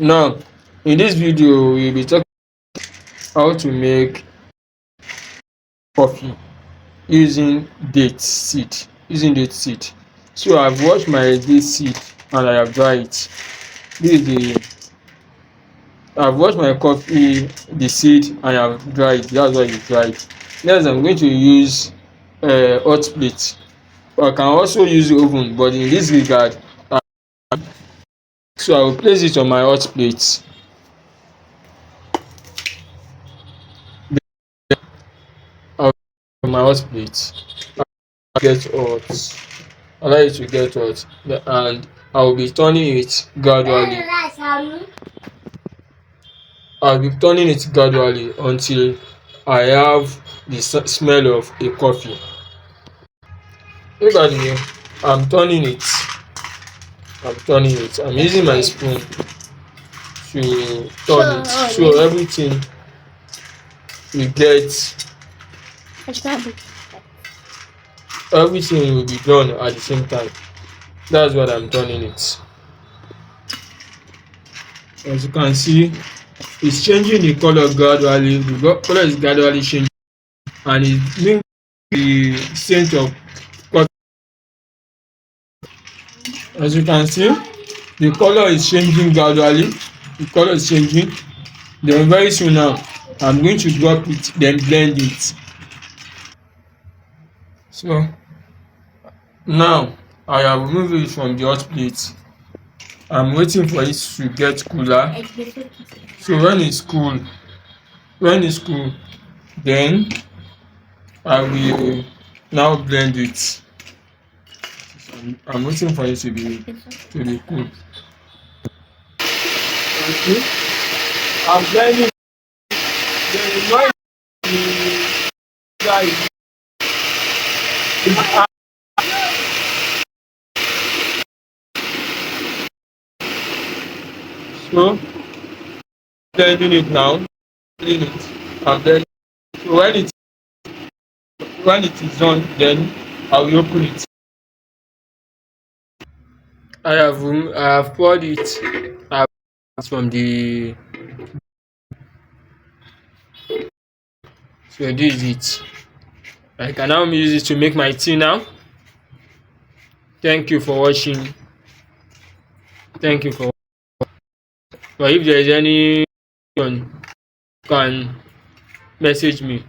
Now, in this video, we'll be talking how to make coffee using date seed. So I've washed my date seed and I have dried it. This is the I've washed my coffee, the seed, and I've dried. That's why it's dried. Next, I'm going to use hot plate. I can also use oven, but in this regard, so I will place it on my hot plate. I on my hot plate. Get hot. Allow it to get hot, and I will be turning it gradually. I'll be turning it gradually until I have the smell of a coffee. Look at the I'm turning it. I'm using my spoon to turn it so everything will get everything will be done at the same time. That's what I'm turning it. As you can see, it's changing the color gradually. The color is gradually changing, and it brings the scent of coffee. As you can see, the color is changing gradually. The color is changing. Then very soon now, I'm going to drop it, then blend it. So now I have removed it from the hot plate. I'm waiting for it to get cooler. So when it's cool, then I will now blend it. I'm waiting for it to be cool. Okay. I'm blending. Then the noise is so blending it now. Blending it. And then so when it is done, then I will open it. I have poured it. I have from the so this is it. I can now use it to make my tea now. Thank you for watching. Thank you for. But if there is any, you can message me.